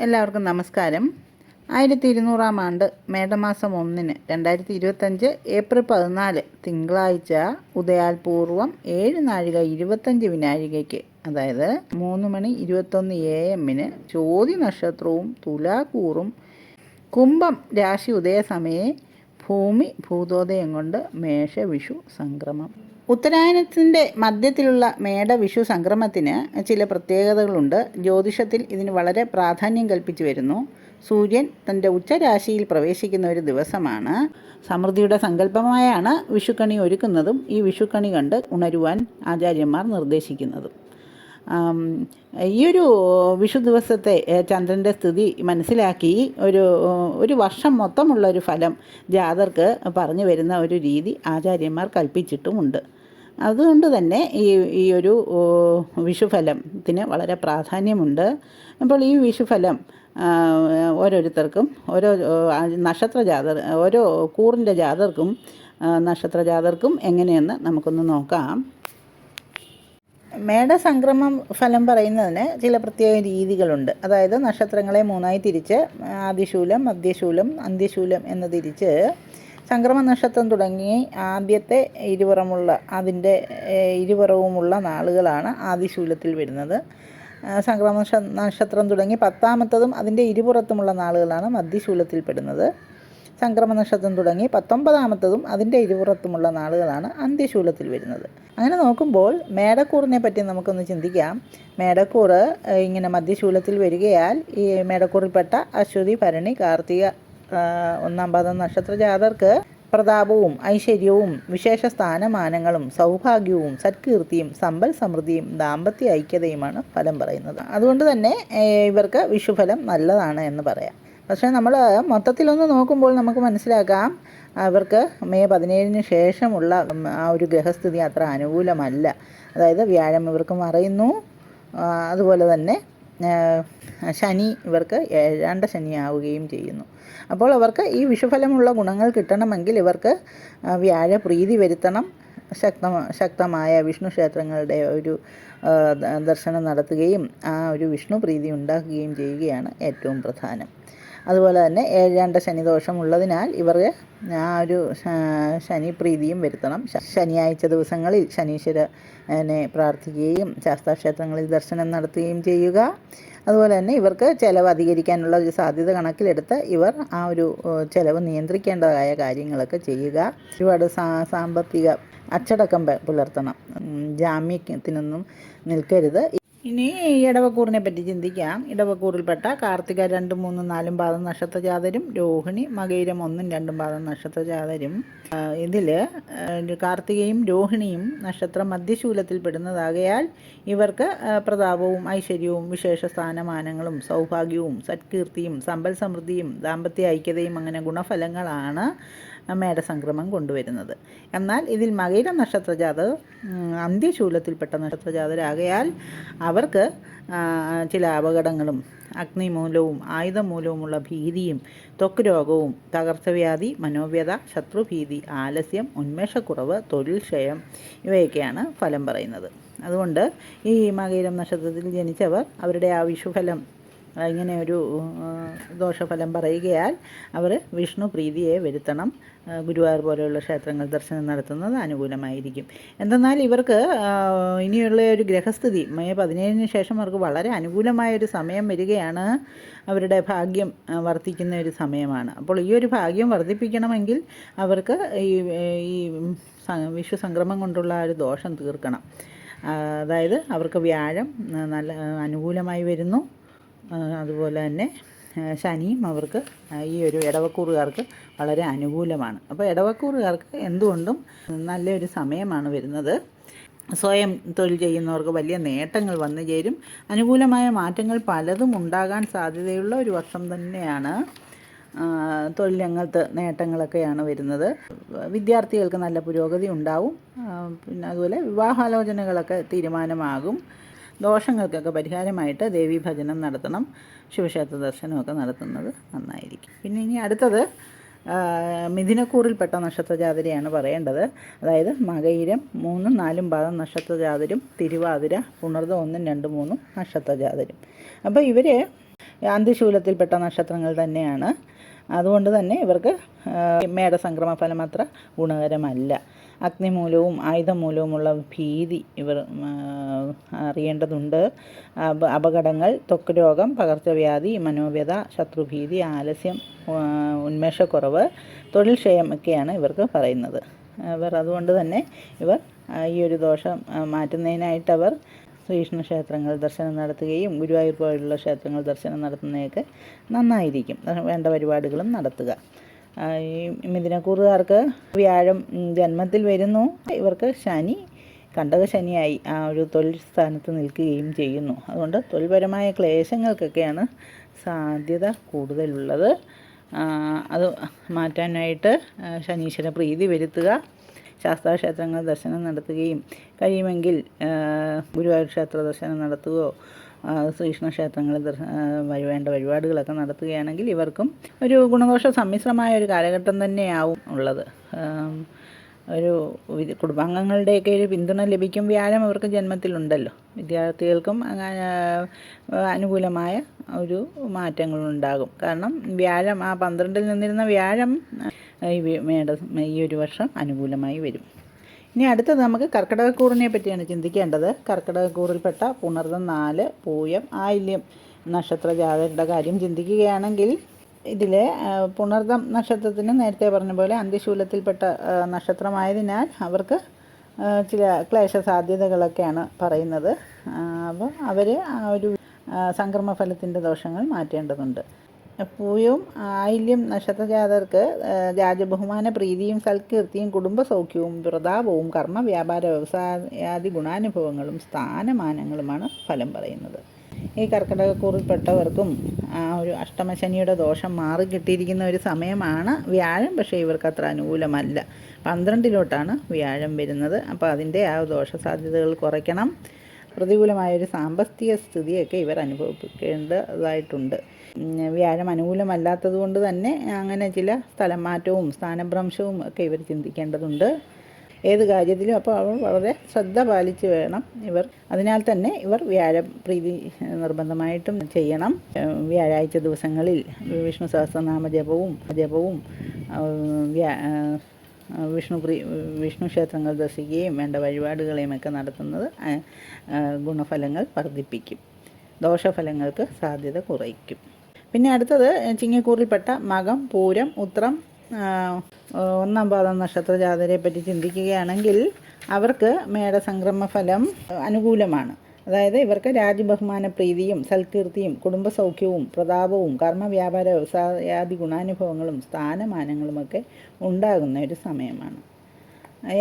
എല്ലാവർക്കും നമസ്കാരം. 1200 ആണ്ട് മേടമാസം 1 2025 ഏപ്രിൽ 14 തിങ്കളാഴ്ച ഉദയാൽപൂർവം 7 നാഴിക 25 വിനാഴികയ്ക്ക്, അതായത് 3 മണി 21 AM ചോതി നക്ഷത്രവും തുലാക്കൂറും കുംഭം രാശി ഉദയസമയെ ഭൂമി ഭൂതോദയം കൊണ്ട് മേഷവിഷു സംക്രമം. ഉത്തരായനത്തിൻ്റെ മധ്യത്തിലുള്ള മേടവിഷു സംക്രമത്തിന് ചില പ്രത്യേകതകളുണ്ട്. ജ്യോതിഷത്തിൽ ഇതിന് വളരെ പ്രാധാന്യം കൽപ്പിച്ചു വരുന്നു. സൂര്യൻ തൻ്റെ ഉച്ചരാശിയിൽ പ്രവേശിക്കുന്ന ഒരു ദിവസമാണ്. സമൃദ്ധിയുടെ സങ്കല്പമായാണ് വിഷുക്കണി ഒരുക്കുന്നതും ഈ വിഷുക്കണി കണ്ട് ഉണരുവാൻ ആചാര്യന്മാർ നിർദ്ദേശിക്കുന്നതും. ഈയൊരു വിഷു ദിവസത്തെ ചന്ദ്രൻ്റെ സ്ഥിതി മനസ്സിലാക്കി ഒരു വർഷം മൊത്തമുള്ളൊരു ഫലം ജാതർക്ക് പറഞ്ഞു വരുന്ന ഒരു രീതി ആചാര്യന്മാർ കൽപ്പിച്ചിട്ടുമുണ്ട്. അതുകൊണ്ട് തന്നെ ഈ ഒരു വിഷുഫലത്തിന് വളരെ പ്രാധാന്യമുണ്ട്. അപ്പോൾ ഈ വിഷുഫലം ഓരോരുത്തർക്കും ഓരോ കൂറിൻ്റെ ജാതർക്കും നക്ഷത്രജാതർക്കും എങ്ങനെയെന്ന് നമുക്കൊന്ന് നോക്കാം. മേടസംക്രമം ഫലം പറയുന്നതിന് ചില പ്രത്യേക രീതികളുണ്ട്. അതായത് നക്ഷത്രങ്ങളെ 3ആയി തിരിച്ച് ആദിശൂലം, മധ്യശൂലം, അന്ത്യശൂലം എന്ന് തിരിച്ച് സംക്രമ നക്ഷത്രം തുടങ്ങി ആദ്യത്തെ അതിൻ്റെ ഇരുപുറവുമുള്ള നാളുകളാണ് ആദിശൂലത്തിൽ വരുന്നത്. സംക്രമ നക്ഷത്രം തുടങ്ങി 10ാമത്തതും അതിൻ്റെ ഇരുപുറത്തുമുള്ള നാളുകളാണ് മധ്യശൂലത്തിൽ പെടുന്നത്. സംക്രമ നക്ഷത്രം തുടങ്ങി 19ാമത്തതും അതിൻ്റെ ഇരുപുറത്തുമുള്ള നാളുകളാണ് അന്ത്യശൂലത്തിൽ വരുന്നത്. അങ്ങനെ നോക്കുമ്പോൾ മേടക്കൂറിനെ പറ്റി നമുക്കൊന്ന് ചിന്തിക്കാം. മേടക്കൂറ് ഇങ്ങനെ മധ്യശൂലത്തിൽ വരികയാൽ ഈ മേടക്കൂറിൽപ്പെട്ട അശ്വതി, ഭരണി, കാർത്തിക 1ാം പാദം നക്ഷത്രജാതർക്ക് പ്രതാപവും ഐശ്വര്യവും വിശേഷ സ്ഥാനമാനങ്ങളും സൗഭാഗ്യവും സത്കീർത്തിയും സമ്പൽ സമൃദ്ധിയും ദാമ്പത്യ ഐക്യതയുമാണ് ഫലം പറയുന്നത്. അതുകൊണ്ട് തന്നെ ഇവർക്ക് വിഷുഫലം നല്ലതാണ് എന്ന് പറയാം. പക്ഷേ നമ്മൾ മൊത്തത്തിലൊന്ന് നോക്കുമ്പോൾ നമുക്ക് മനസ്സിലാക്കാം, അവർക്ക് മെയ് 17 ശേഷമുള്ള ആ ഒരു ഗ്രഹസ്ഥിതി അത്ര അനുകൂലമല്ല. അതായത് വ്യാഴം ഇവർക്ക് മറയുന്നു. അതുപോലെ തന്നെ ശനി ഇവർക്ക് 7ാണ്ട ശനിയാവുകയും ചെയ്യുന്നു. അപ്പോൾ അവർക്ക് ഈ വിഷുഫലമുള്ള ഗുണങ്ങൾ കിട്ടണമെങ്കിൽ ഇവർക്ക് വ്യാഴപ്രീതി വരുത്തണം. ശക്തമായ വിഷ്ണു ക്ഷേത്രങ്ങളുടെ ഒരു ദർശനം നടത്തുകയും ആ ഒരു വിഷ്ണു പ്രീതി ഉണ്ടാക്കുകയും ചെയ്യുകയാണ് ഏറ്റവും പ്രധാനം. അതുപോലെ തന്നെ 7ാണ്ട ശനിദോഷം ഉള്ളതിനാൽ ഇവർ ആ ഒരു ശനിപ്രീതിയും വരുത്തണം. ശനിയാഴ്ച ദിവസങ്ങളിൽ ശനീശ്വരനെ പ്രാർത്ഥിക്കുകയും ശാസ്താക്ഷേത്രങ്ങളിൽ ദർശനം നടത്തുകയും ചെയ്യുക. അതുപോലെ തന്നെ ഇവർക്ക് ചിലവ് അധികരിക്കാനുള്ള ഒരു സാധ്യത കണക്കിലെടുത്ത് ഇവർ ആ ഒരു ചിലവ് നിയന്ത്രിക്കേണ്ടതായ കാര്യങ്ങളൊക്കെ ചെയ്യുക. ഒരുപാട് സാമ്പത്തിക അച്ചടക്കം പുലർത്തണം. ജാമ്യത്തിനൊന്നും നിൽക്കരുത്. ഇനി ഇടവക്കൂറിനെ പറ്റി ചിന്തിക്കാം. ഇടവക്കൂറിൽപ്പെട്ട കാർത്തിക 2, 3, 4 പാദം നക്ഷത്രജാതരും രോഹിണി, മകയിരം 1, 2 പാദം നക്ഷത്രജാതരും. ഇതിൽ കാർത്തികയും രോഹിണിയും നക്ഷത്രം മധ്യശൂലത്തിൽ പെടുന്നതാകയാൽ ഇവർക്ക് പ്രതാപവും ഐശ്വര്യവും വിശേഷ സ്ഥാനമാനങ്ങളും സൗഭാഗ്യവും സത്കീർത്തിയും സമ്പൽ സമൃദ്ധിയും ദാമ്പത്യ ഐക്യതയും അങ്ങനെ ഗുണഫലങ്ങളാണ് മേടസംക്രമം കൊണ്ടുവരുന്നത്. എന്നാൽ ഇതിൽ മകയിര നക്ഷത്രജാതർ അന്ത്യശൂലത്തിൽപ്പെട്ട നക്ഷത്രജാതരാകയാൽ അവർക്ക് ചില അപകടങ്ങളും അഗ്നിമൂലവും ആയുധമൂലവുമുള്ള ഭീതിയും ത്വക്ക് രോഗവും തകർച്ചവ്യാധി, മനോവ്യത, ശത്രുഭീതി, ആലസ്യം, ഉന്മേഷക്കുറവ്, തൊഴിൽ ക്ഷയം ഇവയൊക്കെയാണ് ഫലം പറയുന്നത്. അതുകൊണ്ട് ഈ മകയിരം നക്ഷത്രത്തിൽ ജനിച്ചവർ അവരുടെ ആ വിഷുഫലം ഇങ്ങനെ ഒരു ദോഷഫലം പറയുകയാൽ അവർ വിഷ്ണു പ്രീതിയെ വരുത്തണം. ഗുരുവായൂർ പോലെയുള്ള ക്ഷേത്രങ്ങൾ ദർശനം നടത്തുന്നത് അനുകൂലമായിരിക്കും. എന്തെന്നാൽ ഇവർക്ക് ഇനിയുള്ള ഒരു ഗ്രഹസ്ഥിതി മെയ് 17 ശേഷം അവർക്ക് വളരെ അനുകൂലമായൊരു സമയം വരികയാണ്. അവരുടെ ഭാഗ്യം വർദ്ധിക്കുന്ന ഒരു സമയമാണ്. അപ്പോൾ ഈ ഒരു ഭാഗ്യം വർദ്ധിപ്പിക്കണമെങ്കിൽ അവർക്ക് ഈ വിഷു സംക്രമം കൊണ്ടുള്ള ഒരു ദോഷം തീർക്കണം. അതായത് അവർക്ക് വ്യാഴം നല്ല അനുകൂലമായി വരുന്നു. അതുപോലെ തന്നെ ശനിയും അവർക്ക് ഈ ഒരു ഇടവക്കൂറുകാർക്ക് വളരെ അനുകൂലമാണ്. അപ്പോൾ ഇടവക്കൂറുകാർക്ക് എന്തുകൊണ്ടും നല്ലൊരു സമയമാണ് വരുന്നത്. സ്വയം തൊഴിൽ ചെയ്യുന്നവർക്ക് വലിയ നേട്ടങ്ങൾ വന്നു ചേരും. അനുകൂലമായ മാറ്റങ്ങൾ പലതും ഉണ്ടാകാൻ സാധ്യതയുള്ള ഒരു വർഷം തന്നെയാണ്. തൊഴിൽ രംഗത്ത് നേട്ടങ്ങളൊക്കെയാണ് വരുന്നത്. വിദ്യാർത്ഥികൾക്ക് നല്ല പുരോഗതി ഉണ്ടാവും. പിന്നെ അതുപോലെ വിവാഹാലോചനകളൊക്കെ തീരുമാനമാകും. ദോഷങ്ങൾക്കൊക്കെ പരിഹാരമായിട്ട് ദേവീഭജനം നടത്തണം. ശിവക്ഷേത്ര ദർശനമൊക്കെ നടത്തുന്നത് നന്നായിരിക്കും. പിന്നെ ഇനി അടുത്തത് മിഥുനക്കൂറിൽപ്പെട്ട നക്ഷത്രജാതരെയാണ് പറയേണ്ടത്. അതായത് മകയിരം 3, 4 പാദം നക്ഷത്രജാതരും തിരുവാതിര പുണർദം 1, 2, 3 നക്ഷത്രജാതരും. അപ്പോൾ ഇവർ അന്ത്യശൂലത്തിൽപ്പെട്ട നക്ഷത്രങ്ങൾ തന്നെയാണ്. അതുകൊണ്ട് തന്നെ ഇവർക്ക് മേടസംക്രമ ഫലം അത്ര ഗുണകരമല്ല. അഗ്നിമൂലവും ആയുധമൂലവുമുള്ള ഭീതി ഇവർ അറിയേണ്ടതുണ്ട്. അപകടങ്ങൾ, ത്വക്ക് രോഗം, പകർച്ചവ്യാധി, മനോവ്യത, ശത്രുഭീതി, ആലസ്യം, ഉന്മേഷക്കുറവ്, തൊഴിൽ ക്ഷയം ഒക്കെയാണ് ഇവർക്ക് പറയുന്നത്. അതുകൊണ്ട് തന്നെ ഇവർ ഈ ഒരു ദോഷം മാറ്റുന്നതിനായിട്ടവർ ശ്രീകൃഷ്ണ ക്ഷേത്രങ്ങൾ ദർശനം നടത്തുകയും ഗുരുവായൂർ പോലുള്ള ക്ഷേത്രങ്ങൾ ദർശനം നടത്തുന്നതൊക്കെ നന്നായിരിക്കും. വേണ്ട പരിപാടികളും നടത്തുക. ഈ മിഥുനക്കൂറുകാർക്ക് വ്യാഴം ജന്മത്തിൽ വരുന്നു. ഇവർക്ക് ശനി കണ്ടകശനിയായി ആ ഒരു തൊഴിൽ സ്ഥാനത്ത് നിൽക്കുകയും ചെയ്യുന്നു. അതുകൊണ്ട് തൊഴിൽപരമായ ക്ലേശങ്ങൾക്കൊക്കെയാണ് സാധ്യത കൂടുതലുള്ളത്. അത് മാറ്റാനായിട്ട് ശനീശ്വര പ്രീതി വരുത്തുക. ശാസ്താക്ഷേത്രങ്ങൾ ദർശനം നടത്തുകയും കഴിയുമെങ്കിൽ ഗുരുവായൂർ ക്ഷേത്ര ദർശനം നടത്തുകയോ ശ്രീകൃഷ്ണ ക്ഷേത്രങ്ങളിൽ വേണ്ട വഴിപാടുകളൊക്കെ നടത്തുകയാണെങ്കിൽ ഇവർക്കും ഒരു ഗുണദോഷ സമ്മിശ്രമായ ഒരു കാലഘട്ടം തന്നെയാവും ഉള്ളത്. ഒരു കുടുംബാംഗങ്ങളുടെയൊക്കെ ഒരു പിന്തുണ ലഭിക്കും. വ്യാഴം അവർക്ക് ജന്മത്തിലുണ്ടല്ലോ. വിദ്യാർത്ഥികൾക്കും അനുകൂലമായ ഒരു മാറ്റങ്ങളുണ്ടാകും. കാരണം വ്യാഴം ആ 12-ൽ നിന്നിരുന്ന വ്യാഴം ഈ ഒരു വർഷം അനുകൂലമായി വരും. ഇനി അടുത്തത് നമുക്ക് കർക്കിടകക്കൂറിനെ പറ്റിയാണ് ചിന്തിക്കേണ്ടത്. കർക്കിടകക്കൂറിൽപ്പെട്ട പുണർതം 4, പൂയം, ആയില്യം നക്ഷത്ര ജാതകരുടെ കാര്യം ചിന്തിക്കുകയാണെങ്കിൽ ഇതിൽ പുണർതം നക്ഷത്രത്തിന് നേരത്തെ പറഞ്ഞ പോലെ അന്ത്യശൂലത്തിൽപ്പെട്ട നക്ഷത്രമായതിനാൽ അവർക്ക് ചില ക്ലേശ സാധ്യതകളൊക്കെയാണ് പറയുന്നത്. അപ്പോൾ അവർ ആ ഒരു സംക്രമഫലത്തിൻ്റെ ദോഷങ്ങൾ മാറ്റേണ്ടതുണ്ട്. പൂയവും ആയില്യം നക്ഷത്രജാതർക്ക് രാജബഹുമാന പ്രീതിയും സൽകീർത്തിയും കുടുംബസൗഖ്യവും പ്രതാപവും കർമ്മ വ്യാപാര വ്യവസായാദി ഗുണാനുഭവങ്ങളും സ്ഥാനമാനങ്ങളുമാണ് ഫലം പറയുന്നത്. ഈ കർക്കിടകക്കൂറിൽപ്പെട്ടവർക്കും ആ ഒരു അഷ്ടമശനിയുടെ ദോഷം മാറിക്കിട്ടിയിരിക്കുന്ന ഒരു സമയമാണ് വ്യാഴം. പക്ഷേ ഇവർക്ക് അത്ര അനുകൂലമല്ല. 12-ലോട്ടാണ് വ്യാഴം വരുന്നത്. അപ്പോൾ അതിൻ്റെ ആ ദോഷസാധ്യതകൾ കുറയ്ക്കണം. പ്രതികൂലമായൊരു സാമ്പത്തിക സ്ഥിതിയൊക്കെ ഇവർ അനുഭവിക്കേണ്ടതായിട്ടുണ്ട്. വ്യാഴം അനുകൂലമല്ലാത്തത് കൊണ്ട് തന്നെ അങ്ങനെ ചില സ്ഥലം മാറ്റവും സ്ഥാനഭ്രംശവും ഒക്കെ ഇവർ ചിന്തിക്കേണ്ടതുണ്ട്. ഏത് കാര്യത്തിലും അപ്പോൾ അവർ വളരെ ശ്രദ്ധ പാലിച്ച് വേണം ഇവർ. അതിനാൽ തന്നെ ഇവർ വ്യാഴപ്രീതി നിർബന്ധമായിട്ടും ചെയ്യണം. വ്യാഴാഴ്ച ദിവസങ്ങളിൽ വിഷ്ണു സഹസ്രനാമ ജപവും വിഷ്ണു ക്ഷേത്രങ്ങൾ ദർശിക്കുകയും വേണ്ട വഴിപാടുകളെയുമൊക്കെ നടത്തുന്നത് ഗുണഫലങ്ങൾ വർദ്ധിപ്പിക്കും. ദോഷഫലങ്ങൾക്ക് സാധ്യത കുറയ്ക്കും. പിന്നെ അടുത്തത് ചിങ്ങക്കൂറിൽപ്പെട്ട മകം, പൂരം, ഉത്രം, 1-ാം പാദം നക്ഷത്ര ജാതരെ പറ്റി ചിന്തിക്കുകയാണെങ്കിൽ അവർക്ക് മേടസംക്രമ ഫലം അനുകൂലമാണ്. അതായത് ഇവർക്ക് രാജ്യബഹുമാന പ്രീതിയും സൽകീർത്തിയും കുടുംബസൗഖ്യവും പ്രതാപവും കർമ്മ വ്യാപാര വ്യവസായാദി ഗുണാനുഭവങ്ങളും സ്ഥാനമാനങ്ങളുമൊക്കെ ഉണ്ടാകുന്ന ഒരു സമയമാണ്.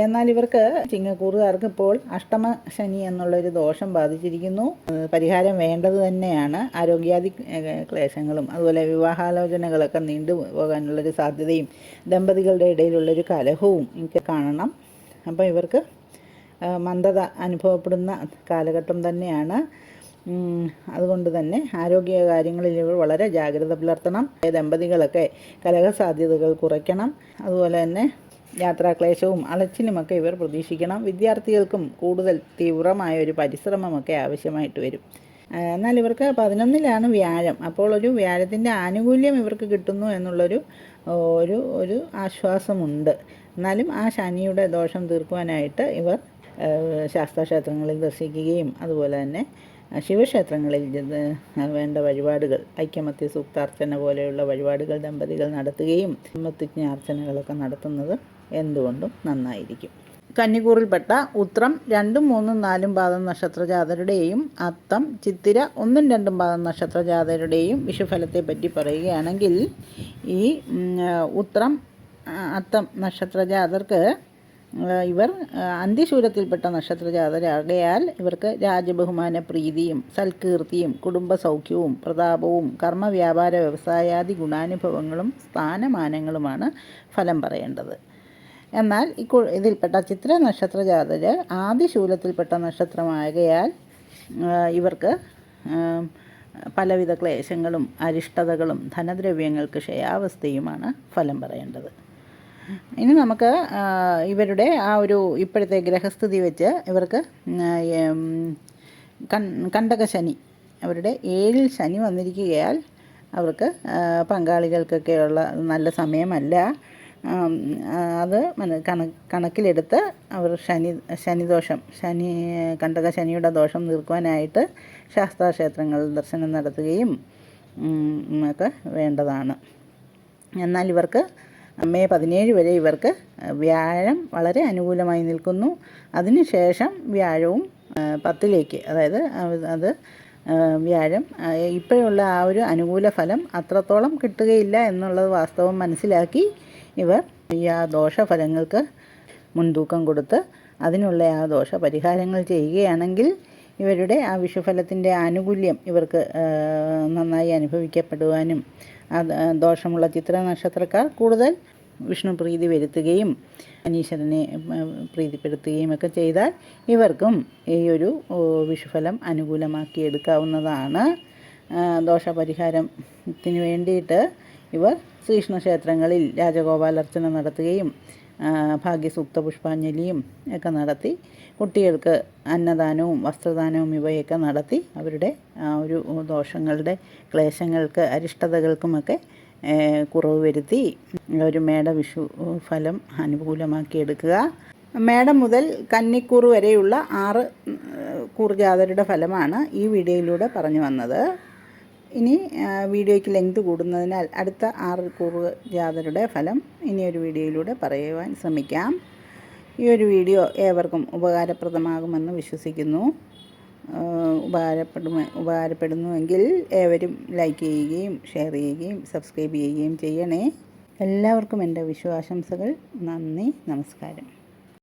എന്നാൽ ഇവർക്ക് ചിങ്ങക്കൂറുകാർക്ക് ഇപ്പോൾ അഷ്ടമ ശനി എന്നുള്ളൊരു ദോഷം ബാധിച്ചിരിക്കുന്നു. പരിഹാരം വേണ്ടത് തന്നെയാണ്. ആരോഗ്യാദി ക്ലേശങ്ങളും അതുപോലെ വിവാഹാലോചനകളൊക്കെ നീണ്ടു പോകാനുള്ളൊരു സാധ്യതയും ദമ്പതികളുടെ ഇടയിലുള്ളൊരു കലഹവും എനിക്ക് കാണണം. അപ്പോൾ ഇവർക്ക് മന്ദത അനുഭവപ്പെടുന്ന കാലഘട്ടം തന്നെയാണ്. അതുകൊണ്ട് തന്നെ ആരോഗ്യ കാര്യങ്ങളിൽ ഇവർ വളരെ ജാഗ്രത പുലർത്തണം. ദമ്പതികളൊക്കെ കലഹ സാധ്യതകൾ കുറയ്ക്കണം. അതുപോലെ തന്നെ യാത്രാക്ലേശവും അലച്ചിലുമൊക്കെ ഇവർ പ്രതീക്ഷിക്കണം. വിദ്യാർത്ഥികൾക്കും കൂടുതൽ തീവ്രമായ ഒരു പരിശ്രമമൊക്കെ ആവശ്യമായിട്ട് വരും. എന്നാൽ ഇവർക്ക് 11-ലാണ് വ്യാഴം. അപ്പോൾ ഒരു വ്യാഴത്തിൻ്റെ ആനുകൂല്യം ഇവർക്ക് കിട്ടുന്നു എന്നുള്ളൊരു ഒരു ആശ്വാസമുണ്ട്. എന്നാലും ആ ശനിയുടെ ദോഷം തീർക്കുവാനായിട്ട് ഇവർ ശാസ്താക്ഷേത്രങ്ങളിൽ ദർശിക്കുകയും അതുപോലെ തന്നെ ശിവക്ഷേത്രങ്ങളിൽ വേണ്ട വഴിപാടുകൾ ഐക്യമത്യ സൂക്താർച്ചന പോലെയുള്ള വഴിപാടുകൾ ദമ്പതികൾ നടത്തുകയും പ്രതിജ്ഞാർച്ചനകളൊക്കെ നടത്തുന്നത് എന്തുകൊണ്ടും നന്നായിരിക്കും. കന്നിക്കൂറിൽപ്പെട്ട ഉത്രം 2, 3, 4 പാദം നക്ഷത്രജാതരുടെയും അത്തം, ചിത്തിര 1, 2 പാദം നക്ഷത്രജാതരുടെയും വിഷുഫലത്തെപ്പറ്റി പറയുകയാണെങ്കിൽ ഈ ഉത്രം, അത്തം നക്ഷത്രജാതർക്ക് ഇവർ അന്ത്യശൂലത്തിൽപ്പെട്ട നക്ഷത്രജാതരാകയാൽ ഇവർക്ക് രാജബഹുമാന പ്രീതിയും സൽകീർത്തിയും കുടുംബസൗഖ്യവും പ്രതാപവും കർമ്മ വ്യാപാര വ്യവസായാദി ഗുണാനുഭവങ്ങളും സ്ഥാനമാനങ്ങളുമാണ് ഫലം പറയേണ്ടത്. എന്നാൽ ഇതിൽപ്പെട്ട ചിത്ര നക്ഷത്രജാതർ ആദിശൂലത്തിൽപ്പെട്ട നക്ഷത്രമാകയാൽ ഇവർക്ക് പലവിധ ക്ലേശങ്ങളും അരിഷ്ടതകളും ധനദ്രവ്യങ്ങൾക്ക് ക്ഷയാവസ്ഥയുമാണ് ഫലം പറയേണ്ടത്. ഇനി നമുക്ക് ഇവരുടെ ആ ഒരു ഇപ്പോഴത്തെ ഗ്രഹസ്ഥിതി വെച്ച് ഇവർക്ക് കണ്ടകശനി അവരുടെ 7-ൽ ശനി വന്നിരിക്കുകയാൽ അവർക്ക് പങ്കാളികൾക്കൊക്കെയുള്ള നല്ല സമയമല്ല. അത് കണക്കിലെടുത്ത് അവർ കണ്ടക ശനിയുടെ ദോഷം തീർക്കുവാനായിട്ട് ശാസ്താക്ഷേത്രങ്ങൾ ദർശനം നടത്തുകയും ഒക്കെ വേണ്ടതാണ്. എന്നാൽ ഇവർക്ക് മെയ് 17 വരെ ഇവർക്ക് വ്യാഴം വളരെ അനുകൂലമായി നിൽക്കുന്നു. അതിനുശേഷം വ്യാഴവും 10ലേക്ക്, അതായത് അത് വ്യാഴം ഇപ്പോഴുള്ള ആ ഒരു അനുകൂല ഫലം അത്രത്തോളം കിട്ടുകയില്ല എന്നുള്ളത് വാസ്തവം മനസ്സിലാക്കി ഇവർ ആ ദോഷഫലങ്ങൾക്ക് മുൻതൂക്കം കൊടുത്ത് അതിനുള്ള ആ ദോഷപരിഹാരങ്ങൾ ചെയ്യുകയാണെങ്കിൽ ഇവരുടെ ആ വിഷുഫലത്തിൻ്റെ ആനുകൂല്യം ഇവർക്ക് നന്നായി അനുഭവിക്കപ്പെടുവാനും ദോഷമുള്ള ചിത്ര നക്ഷത്രക്കാർ കൂടുതൽ വിഷ്ണു പ്രീതി വരുത്തുകയും അനീശ്വരനെ പ്രീതിപ്പെടുത്തുകയും ഒക്കെ ചെയ്താൽ ഇവർക്കും ഈ ഒരു വിഷുഫലം അനുകൂലമാക്കി എടുക്കാവുന്നതാണ്. ദോഷപരിഹാരത്തിന് വേണ്ടിയിട്ട് ഇവർ ശ്രീകൃഷ്ണ ക്ഷേത്രങ്ങളിൽ രാജഗോപാലർച്ചന നടത്തുകയും ഭാഗ്യസൂക്ത പുഷ്പാഞ്ജലിയും ഒക്കെ നടത്തി കുട്ടികൾക്ക് അന്നദാനവും വസ്ത്രദാനവും ഇവയൊക്കെ നടത്തി അവരുടെ ഒരു ദോഷങ്ങളുടെ ക്ലേശങ്ങൾക്ക് അരിഷ്ടതകൾക്കുമൊക്കെ കുറവ് വരുത്തി ഒരു മേട വിഷു ഫലം അനുകൂലമാക്കിയെടുക്കുക. മേടം മുതൽ കന്നിക്കൂർ വരെയുള്ള 6 കൂർ ജാതരുടെ ഫലമാണ് ഈ വീഡിയോയിലൂടെ പറഞ്ഞു വന്നത്. ഇനി വീഡിയോയ്ക്ക് ലെങ്ത് കൂടുന്നതിനാൽ അടുത്ത 6 കൂർ ജാതരുടെ ഫലം ഇനിയൊരു വീഡിയോയിലൂടെ പറയുവാൻ ശ്രമിക്കാം. ഈ ഒരു വീഡിയോ ഏവർക്കും ഉപകാരപ്രദമാകുമെന്ന് വിശ്വസിക്കുന്നു. ഉപകാരപ്പെടുന്നുവെങ്കിൽ ഏവരും ലൈക്ക് ചെയ്യുകയും ഷെയർ ചെയ്യുകയും സബ്സ്ക്രൈബ് ചെയ്യുകയും ചെയ്യണേ. എല്ലാവർക്കും എൻ്റെ വിഷു ആശംസകൾ. നന്ദി, നമസ്കാരം.